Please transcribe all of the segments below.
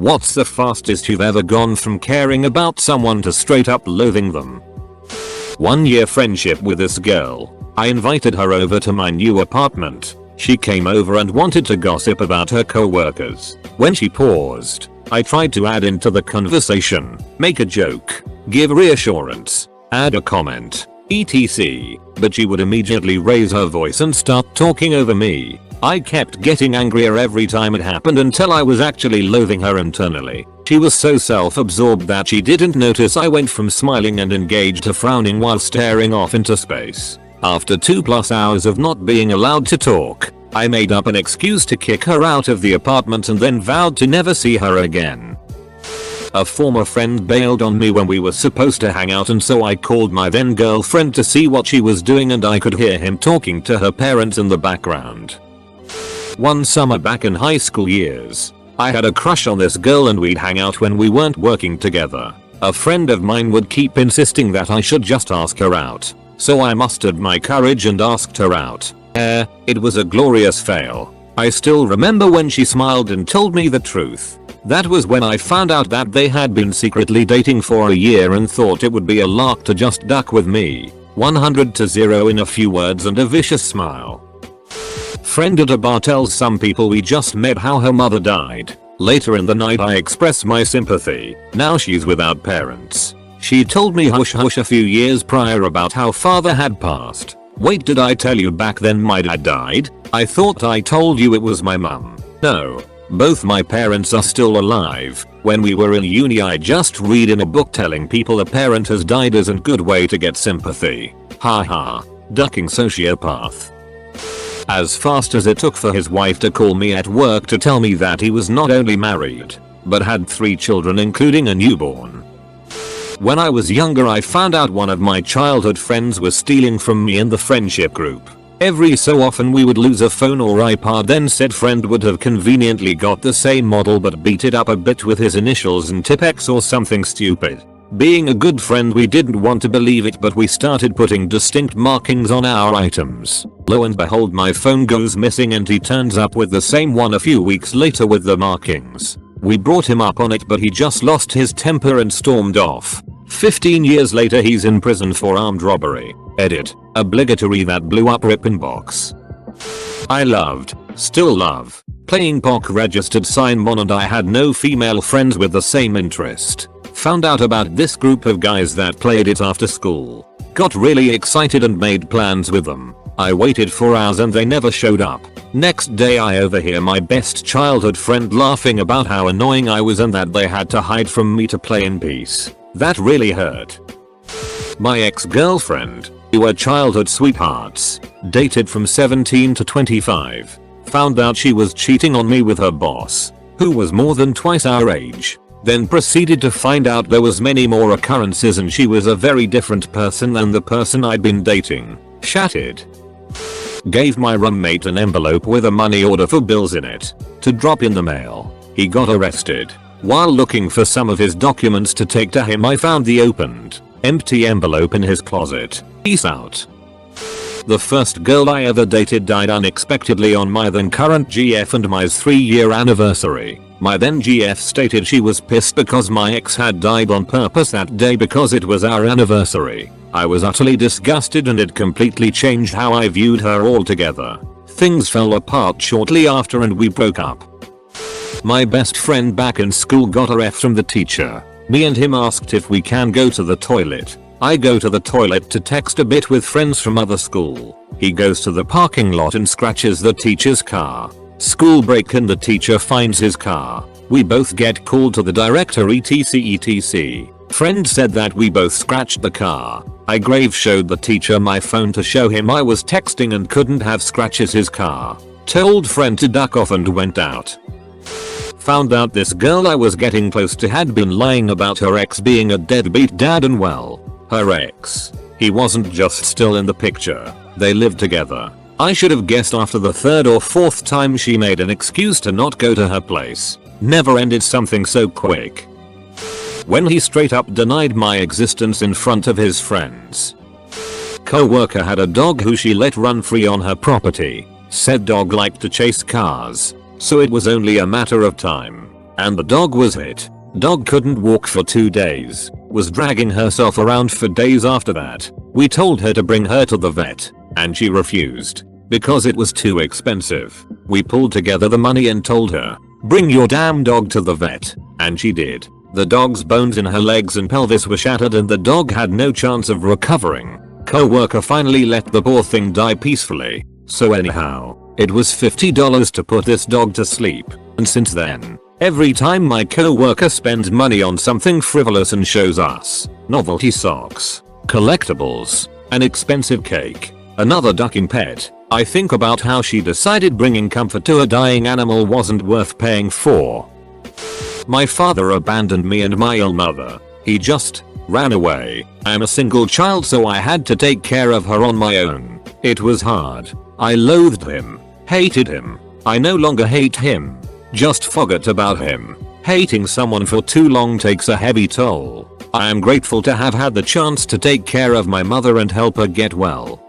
What's the fastest you've ever gone from caring about someone to straight up loathing them? 1 year friendship with this girl. I invited her over to my new apartment. She came over and wanted to gossip about her co-workers. When she paused, I tried to add into the conversation, make a joke, give reassurance, add a comment, etc. But she would immediately raise her voice and start talking over me. I kept getting angrier every time it happened until I was actually loathing her internally. She was so self-absorbed that she didn't notice I went from smiling and engaged to frowning while staring off into space. After 2+ hours of not being allowed to talk, I made up an excuse to kick her out of the apartment and then vowed to never see her again. A former friend bailed on me when we were supposed to hang out, and so I called my then girlfriend to see what she was doing, and I could hear him talking to her parents in the background. One summer back in high school years, I had a crush on this girl and we'd hang out when we weren't working together. A friend of mine would keep insisting that I should just ask her out. So I mustered my courage and asked her out. It was a glorious fail. I still remember when she smiled and told me the truth. That was when I found out that they had been secretly dating for a year and thought it would be a lark to just duck with me. 100-0 in a few words and a vicious smile. Friend at a bar tells some people we just met how her mother died. Later in the night I express my sympathy. Now she's without parents. She told me hush hush a few years prior about how father had passed. Wait, did I tell you back then my dad died? I thought I told you it was my mum. No. Both my parents are still alive. When we were in uni I just read in a book telling people a parent has died isn't a good way to get sympathy. Haha. Ducking sociopath. As fast as it took for his wife to call me at work to tell me that he was not only married, but had 3 children including a newborn. When I was younger I found out one of my childhood friends was stealing from me in the friendship group. Every so often we would lose a phone or iPad, then said friend would have conveniently got the same model but beat it up a bit with his initials and Tipex or something stupid. Being a good friend we didn't want to believe it, but we started putting distinct markings on our items. Lo and behold, my phone goes missing and he turns up with the same one a few weeks later with the markings. We brought him up on it but he just lost his temper and stormed off. 15 years later he's in prison for armed robbery. Edit. Obligatory that blew up rip inbox. I loved, still love, playing POC registered sign mon, and I had no female friends with the same interest. Found out about this group of guys that played it after school. Got really excited and made plans with them. I waited for hours and they never showed up. Next day I overhear my best childhood friend laughing about how annoying I was and that they had to hide from me to play in peace. That really hurt. My ex-girlfriend, we were childhood sweethearts, dated from 17 to 25. Found out she was cheating on me with her boss, who was more than twice our age. Then proceeded to find out there was many more occurrences and she was a very different person than the person I'd been dating. Shattered. Gave my roommate an envelope with a money order for bills in it to drop in the mail. He got arrested. While looking for some of his documents to take to him I found the opened, empty envelope in his closet. Peace out. The first girl I ever dated died unexpectedly on my then current GF and my 3-year anniversary. My then GF stated she was pissed because my ex had died on purpose that day because it was our anniversary. I was utterly disgusted and it completely changed how I viewed her altogether. Things fell apart shortly after and we broke up. My best friend back in school got a F from the teacher. Me and him asked if we can go to the toilet. I go to the toilet to text a bit with friends from other school. He goes to the parking lot and scratches the teacher's car. School break and the teacher finds his car. We both get called to the director etc. Friend said that we both scratched the car. I grave showed the teacher my phone to show him I was texting and couldn't have scratches his car. Told friend to duck off and went out. Found out this girl I was getting close to had been lying about her ex being a deadbeat dad, and well, her ex, he wasn't just still in the picture, they lived together. I should have guessed after the 3rd or 4th time she made an excuse to not go to her place. Never ended something so quick. When he straight up denied my existence in front of his friends. Co-worker had a dog who she let run free on her property. Said dog liked to chase cars, so it was only a matter of time. and the dog was hit. Dog couldn't walk for 2 days, was dragging herself around for days after that. We told her to bring her to the vet, and she refused, because it was too expensive. We pulled together the money and told her, bring your damn dog to the vet, and she did. The dog's bones in her legs and pelvis were shattered and the dog had no chance of recovering. Co-worker finally let the poor thing die peacefully. So anyhow, it was $50 to put this dog to sleep, and since then, every time my co-worker spends money on something frivolous and shows us novelty socks, collectibles, an expensive cake, another ducking pet, I think about how she decided bringing comfort to a dying animal wasn't worth paying for. My father abandoned me and my ill mother. He just ran away. I'm a single child, so I had to take care of her on my own. It was hard. I loathed him, hated him. I no longer hate him, just forgot about him. Hating someone for too long takes a heavy toll. I am grateful to have had the chance to take care of my mother and help her get well.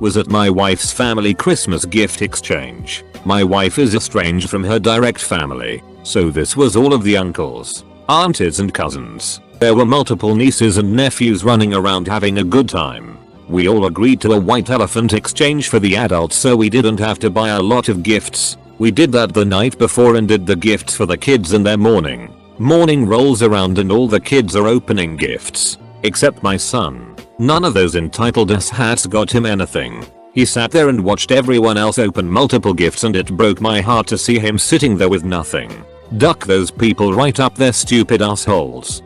Was at my wife's family Christmas gift exchange. My wife is estranged from her direct family, so this was all of the uncles, aunties and cousins. There were multiple nieces and nephews running around having a good time. We all agreed to a white elephant exchange for the adults so we didn't have to buy a lot of gifts. We did that the night before and did the gifts for the kids in their morning. Morning rolls around and all the kids are opening gifts, except my son. None of those entitled asshats got him anything. He sat there and watched everyone else open multiple gifts and it broke my heart to see him sitting there with nothing. Duck those people right up their stupid assholes.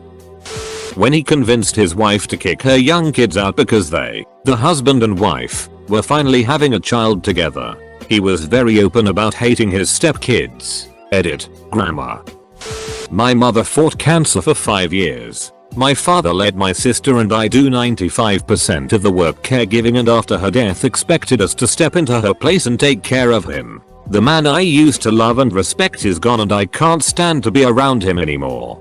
When he convinced his wife to kick her young kids out because they, the husband and wife, were finally having a child together, he was very open about hating his stepkids. Edit, grammar. My mother fought cancer for 5 years. My father let my sister and I do 95% of the work caregiving, and after her death expected us to step into her place and take care of him. The man I used to love and respect is gone and I can't stand to be around him anymore.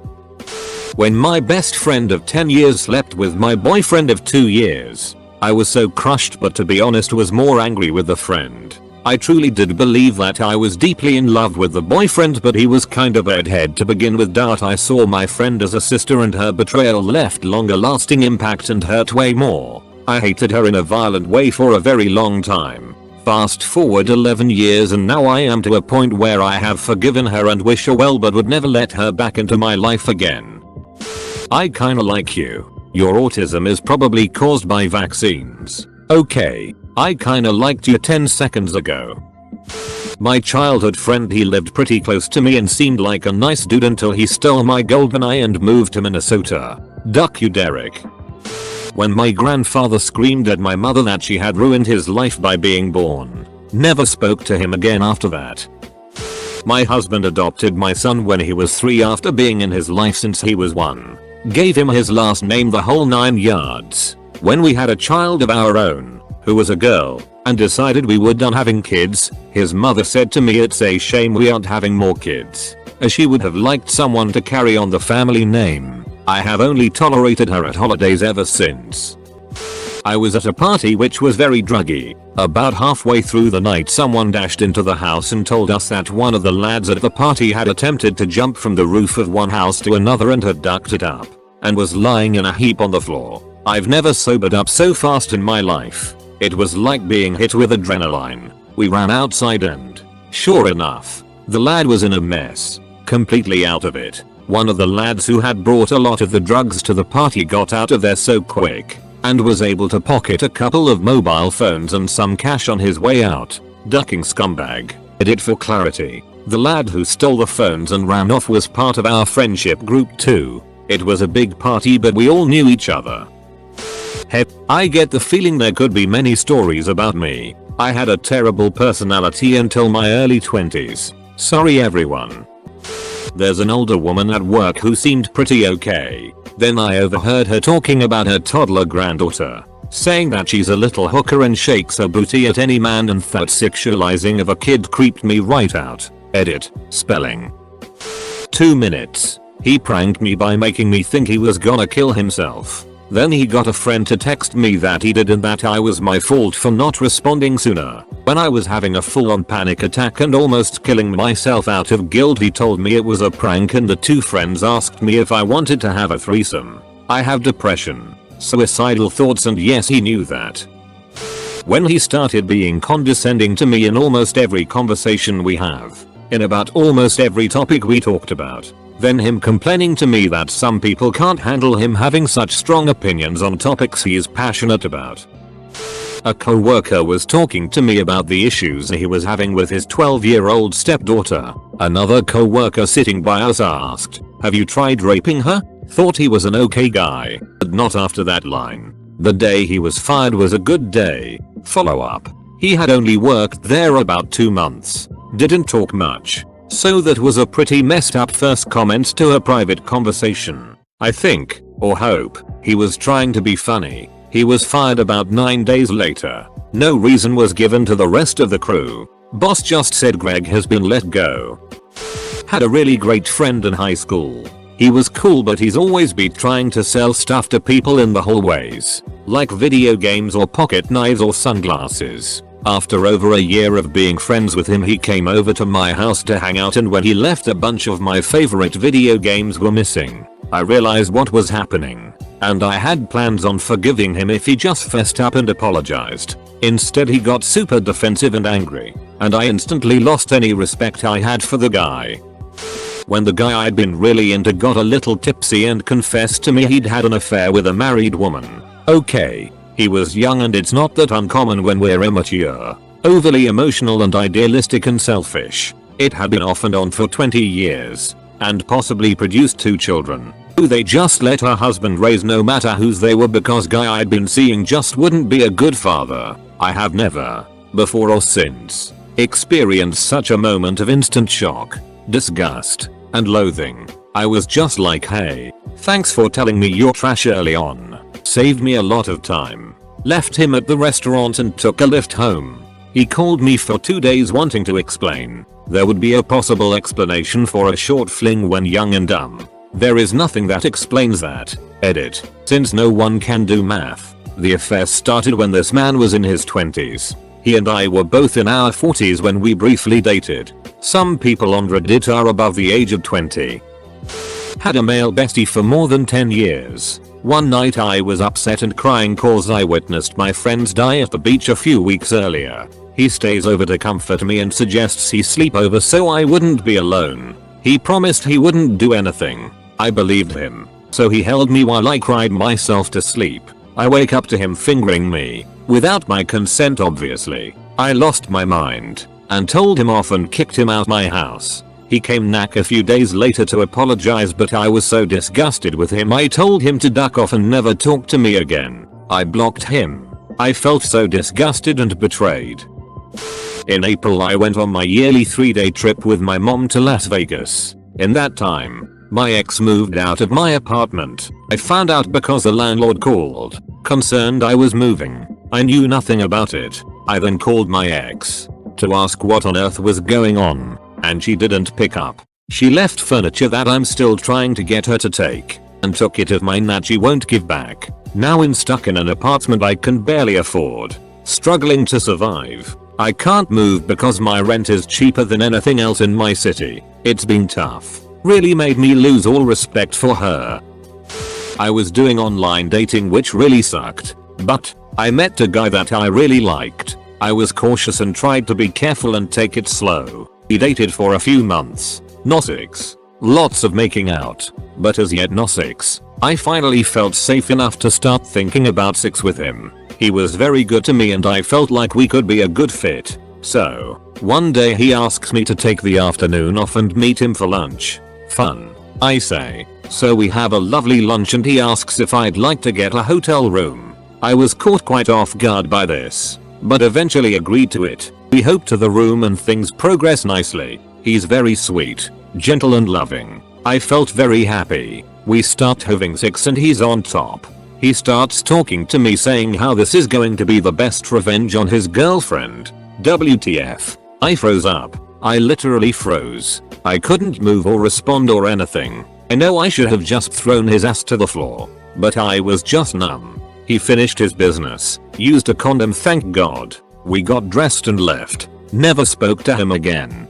When my best friend of 10 years slept with my boyfriend of 2 years, I was so crushed, but to be honest was more angry with the friend. I truly did believe that I was deeply in love with the boyfriend, but he was kind of bedhead to begin with. I saw my friend as a sister and her betrayal left longer lasting impact and hurt way more. I hated her in a violent way for a very long time. Fast forward 11 years and now I am to a point where I have forgiven her and wish her well, but would never let her back into my life again. I kinda like you. Your autism is probably caused by vaccines. Okay, I kinda liked you 10 seconds ago. My childhood friend, he lived pretty close to me and seemed like a nice dude until he stole my GoldenEye and moved to Minnesota. Duck you, Derek. When my grandfather screamed at my mother that she had ruined his life by being born. Never spoke to him again after that. My husband adopted my son when he was 3 after being in his life since he was 1. Gave him his last name, the whole 9 yards. When we had a child of our own, who was a girl, and decided we were done having kids, his mother said to me it's a shame we aren't having more kids, as she would have liked someone to carry on the family name. I have only tolerated her at holidays ever since. I was at a party which was very druggy. About halfway through the night someone dashed into the house and told us that one of the lads at the party had attempted to jump from the roof of one house to another and had ducked it up, and was lying in a heap on the floor. I've never sobered up so fast in my life. It was like being hit with adrenaline. We ran outside and, sure enough, the lad was in a mess, completely out of it. One of the lads who had brought a lot of the drugs to the party got out of there so quick, and was able to pocket a couple of mobile phones and some cash on his way out. Ducking scumbag. Edit for clarity. The lad who stole the phones and ran off was part of our friendship group too. It was a big party but we all knew each other. Heck, I get the feeling there could be many stories about me. I had a terrible personality until my early 20s. Sorry everyone. There's an older woman at work who seemed pretty okay. Then I overheard her talking about her toddler granddaughter, saying that she's a little hooker and shakes her booty at any man, and that sexualizing of a kid creeped me right out. Edit, spelling. 2 minutes. He pranked me by making me think he was gonna kill himself. Then he got a friend to text me that he did and that I was my fault for not responding sooner. When I was having a full-on panic attack and almost killing myself out of guilt, he told me it was a prank and the two friends asked me if I wanted to have a threesome. I have depression, suicidal thoughts, and yes, he knew that. When he started being condescending to me in almost every conversation we have, in about almost every topic we talked about. Then him complaining to me that some people can't handle him having such strong opinions on topics he is passionate about. A co-worker was talking to me about the issues he was having with his 12-year-old stepdaughter. Another co-worker sitting by us asked, "Have you tried raping her?" Thought he was an okay guy, but not after that line. The day he was fired was a good day. Follow up. He had only worked there about 2 months. Didn't talk much. So that was a pretty messed up first comment to a private conversation. I think, or hope, he was trying to be funny. He was fired about 9 days later. No reason was given to the rest of the crew. Boss just said Greg has been let go. Had a really great friend in high school. He was cool, but he's always been trying to sell stuff to people in the hallways, like video games or pocket knives or sunglasses. After over a year of being friends with him, he came over to my house to hang out, and when he left, a bunch of my favorite video games were missing. I realized what was happening, and I had plans on forgiving him if he just fessed up and apologized. Instead, he got super defensive and angry, and I instantly lost any respect I had for the guy. When the guy I'd been really into got a little tipsy and confessed to me he'd had an affair with a married woman. Okay. He was young, and it's not that uncommon when we're immature, overly emotional and idealistic and selfish. It had been off and on for 20 years, and possibly produced 2 children, who they just let her husband raise no matter whose they were, because guy I'd been seeing just wouldn't be a good father. I have never, before or since, experienced such a moment of instant shock, disgust, and loathing. I was just like, hey, thanks for telling me your trash early on. Saved me a lot of time. Left him at the restaurant and took a lift home. He called me for 2 days wanting to explain. There would be a possible explanation for a short fling when young and dumb. There is nothing that explains that. Edit. Since no one can do math, the affair started when this man was in his 20s. He and I were both in our 40s when we briefly dated. Some people on Reddit are above the age of 20. Had a male bestie for more than 10 years. One night I was upset and crying cause I witnessed my friends die at the beach a few weeks earlier. He stays over to comfort me and suggests he sleep over so I wouldn't be alone. He promised he wouldn't do anything. I believed him. So he held me while I cried myself to sleep. I wake up to him fingering me, without my consent obviously. I lost my mind, and told him off and kicked him out my house. He came back a few days later to apologize, but I was so disgusted with him I told him to duck off and never talk to me again. I blocked him. I felt so disgusted and betrayed. In April I went on my yearly 3-day trip with my mom to Las Vegas. In that time, my ex moved out of my apartment. I found out because the landlord called, concerned I was moving. I knew nothing about it. I then called my ex to ask what on earth was going on, and she didn't pick up. She left furniture that I'm still trying to get her to take, and took it of mine that she won't give back. Now I'm stuck in an apartment I can barely afford, struggling to survive. I can't move because my rent is cheaper than anything else in my city. It's been tough. Really made me lose all respect for her. I was doing online dating, which really sucked, but I met a guy that I really liked. I was cautious and tried to be careful and take it slow. We dated for a few months. No sex. Lots of making out, but as yet no sex. I finally felt safe enough to start thinking about sex with him. He was very good to me and I felt like we could be a good fit. So, one day he asks me to take the afternoon off and meet him for lunch. Fun, I say. So we have a lovely lunch and he asks if I'd like to get a hotel room. I was caught quite off guard by this, but eventually agreed to it. We hope to the room and things progress nicely. He's very sweet, gentle and loving. I felt very happy. We start having sex and he's on top. He starts talking to me saying how this is going to be the best revenge on his girlfriend. WTF. I froze up. I literally froze. I couldn't move or respond or anything. I know I should have just thrown his ass to the floor. but I was just numb. He finished his business, used a condom, thank God. We got dressed and left. Never spoke to him again.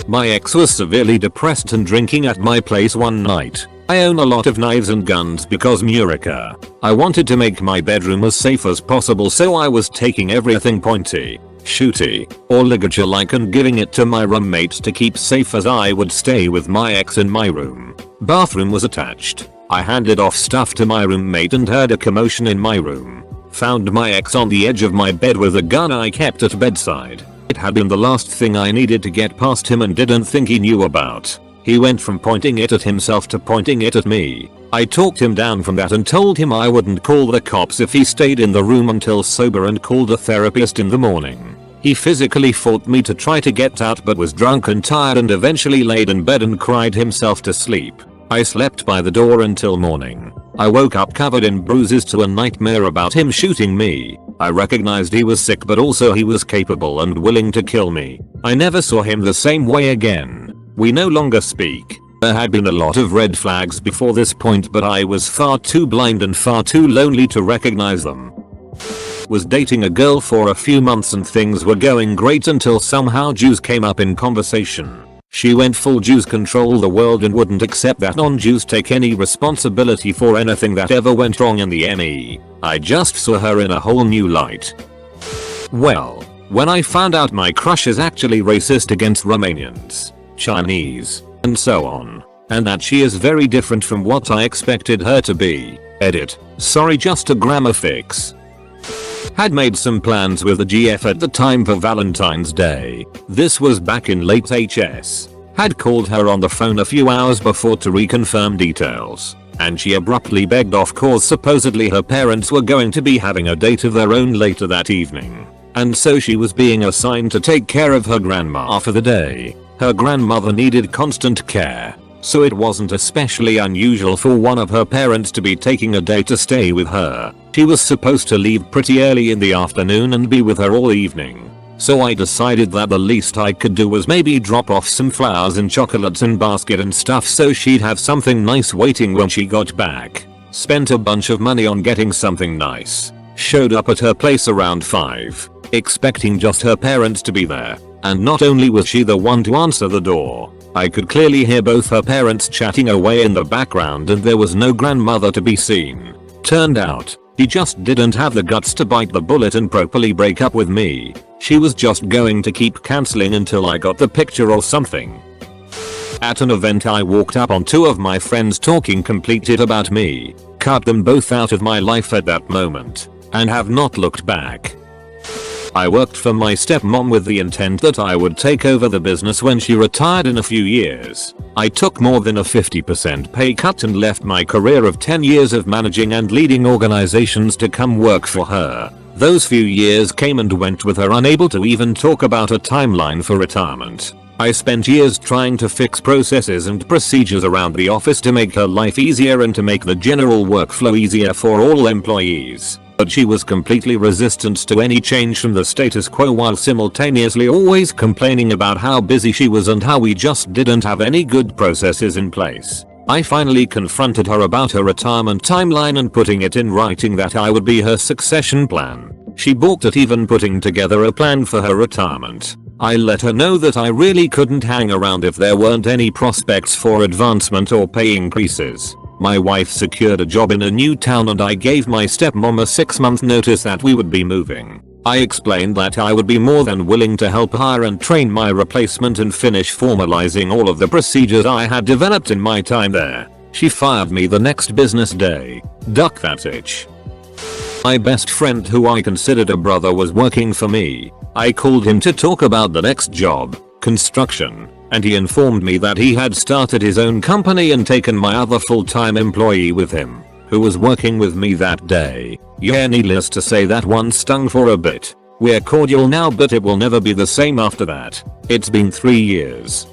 My ex was severely depressed and drinking at my place one night. I own a lot of knives and guns because Murica. I wanted to make my bedroom as safe as possible, so I was taking everything pointy, shooty, or ligature like and giving it to my roommates to keep safe as I would stay with my ex in my room. Bathroom was attached. I handed off stuff to my roommate and heard a commotion in my room. Found my ex on the edge of my bed with a gun I kept at bedside. It had been the last thing I needed to get past him and didn't think he knew about. He went from pointing it at himself to pointing it at me. I talked him down from that and told him I wouldn't call the cops if he stayed in the room until sober and called a therapist in the morning. He physically fought me to try to get out but was drunk and tired and eventually laid in bed and cried himself to sleep. I slept by the door until morning. I woke up covered in bruises to a nightmare about him shooting me. I recognized he was sick but also he was capable and willing to kill me. I never saw him the same way again. We no longer speak. There had been a lot of red flags before this point but I was far too blind and far too lonely to recognize them. Was dating a girl for a few months and things were going great until somehow Jews came up in conversation. She went full Jews control the world and wouldn't accept that non-Jews take any responsibility for anything that ever went wrong in the ME. I just saw her in a whole new light. Well, when I found out my crush is actually racist against Romanians, Chinese, and so on, and that she is very different from what I expected her to be. Edit. Sorry, just a grammar fix. Had made some plans with the GF at the time for Valentine's Day. This was back in late HS. Had called her on the phone a few hours before to reconfirm details, and she abruptly begged off cause supposedly her parents were going to be having a date of their own later that evening, and so she was being assigned to take care of her grandma for the day. Her grandmother needed constant care, so it wasn't especially unusual for one of her parents to be taking a day to stay with her. She was supposed to leave pretty early in the afternoon and be with her all evening. So I decided that the least I could do was maybe drop off some flowers and chocolates and basket and stuff so she'd have something nice waiting when she got back. Spent a bunch of money on getting something nice. Showed up at her place around 5, expecting just her parents to be there. And not only was she the one to answer the door, I could clearly hear both her parents chatting away in the background and there was no grandmother to be seen. Turned out, she just didn't have the guts to bite the bullet and properly break up with me. She was just going to keep cancelling until I got the picture or something. At an event I walked up on 2 of my friends talking complete shit about me, cut them both out of my life at that moment, and have not looked back. I worked for my stepmom with the intent that I would take over the business when she retired in a few years. I took more than a 50% pay cut and left my career of 10 years of managing and leading organizations to come work for her. Those few years came and went with her unable to even talk about a timeline for retirement. I spent years trying to fix processes and procedures around the office to make her life easier and to make the general workflow easier for all employees. But she was completely resistant to any change from the status quo while simultaneously always complaining about how busy she was and how we just didn't have any good processes in place. I finally confronted her about her retirement timeline and putting it in writing that I would be her succession plan. She balked at even putting together a plan for her retirement. I let her know that I really couldn't hang around if there weren't any prospects for advancement or pay increases. My wife secured a job in a new town and I gave my stepmom a 6-month notice that we would be moving. I explained that I would be more than willing to help hire and train my replacement and finish formalizing all of the procedures I had developed in my time there. She fired me the next business day. Duck that itch. My best friend, who I considered a brother, was working for me. I called him to talk about the next job, construction, and he informed me that he had started his own company and taken my other full-time employee with him, who was working with me that day. Yeah, needless to say that one stung for a bit. We're cordial now, but it will never be the same after that. It's been 3 years.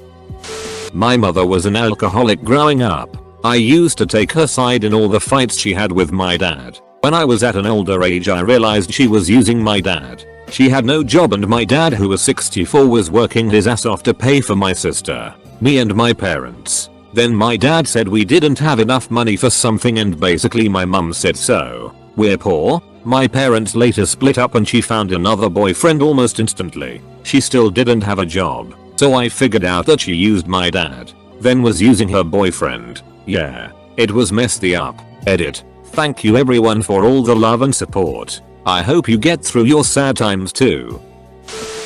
My mother was an alcoholic growing up. I used to take her side in all the fights she had with my dad. When I was at an older age I realized she was using my dad. She had no job and my dad, who was 64, was working his ass off to pay for my sister, me and my parents. Then my dad said we didn't have enough money for something and basically my mum said so. We're poor. My parents later split up and she found another boyfriend almost instantly. She still didn't have a job. So I figured out that she used my dad. Then was using her boyfriend. Yeah. It was messy up. Edit. Thank you everyone for all the love and support. I hope you get through your sad times too.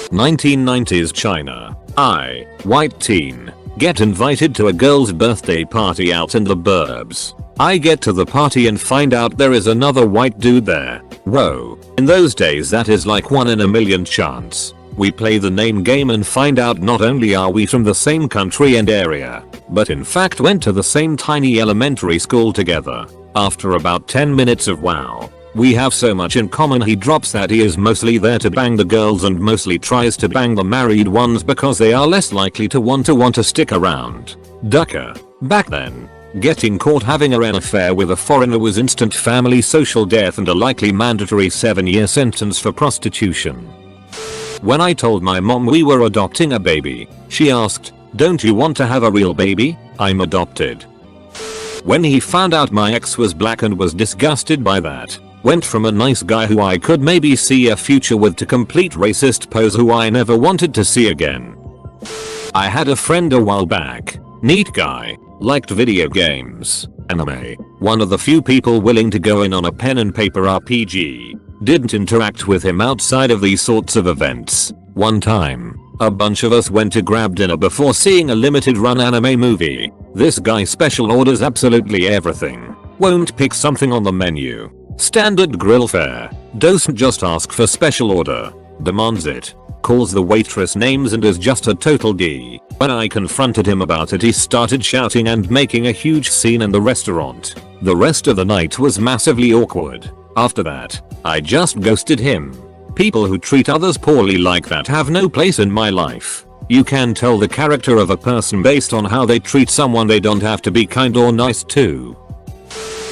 1990s China. I, white teen, get invited to a girl's birthday party out in the burbs. I get to the party and find out there is another white dude there. Whoa. In those days that is like 1 in a million chance. We play the name game and find out not only are we from the same country and area, but in fact went to the same tiny elementary school together. After about 10 minutes of wow, we have so much in common, he drops that he is mostly there to bang the girls and mostly tries to bang the married ones because they are less likely to want to stick around. Ducker. Back then, getting caught having an affair with a foreigner was instant family social death and a likely mandatory 7-year sentence for prostitution. When I told my mom we were adopting a baby, she asked, "Don't you want to have a real baby?" I'm adopted. When he found out my ex was black and was disgusted by that, went from a nice guy who I could maybe see a future with to complete racist pose who I never wanted to see again. I had a friend a while back, neat guy, liked video games, anime, one of the few people willing to go in on a pen and paper RPG. Didn't interact with him outside of these sorts of events. One time, a bunch of us went to grab dinner before seeing a limited run anime movie. This guy special orders absolutely everything. Won't pick something on the menu. Standard grill fare. Doesn't just ask for special order. Demands it. Calls the waitress names and is just a total D. When I confronted him about it he started shouting and making a huge scene in the restaurant. The rest of the night was massively awkward. After that, I just ghosted him. People who treat others poorly like that have no place in my life. You can tell the character of a person based on how they treat someone they don't have to be kind or nice to.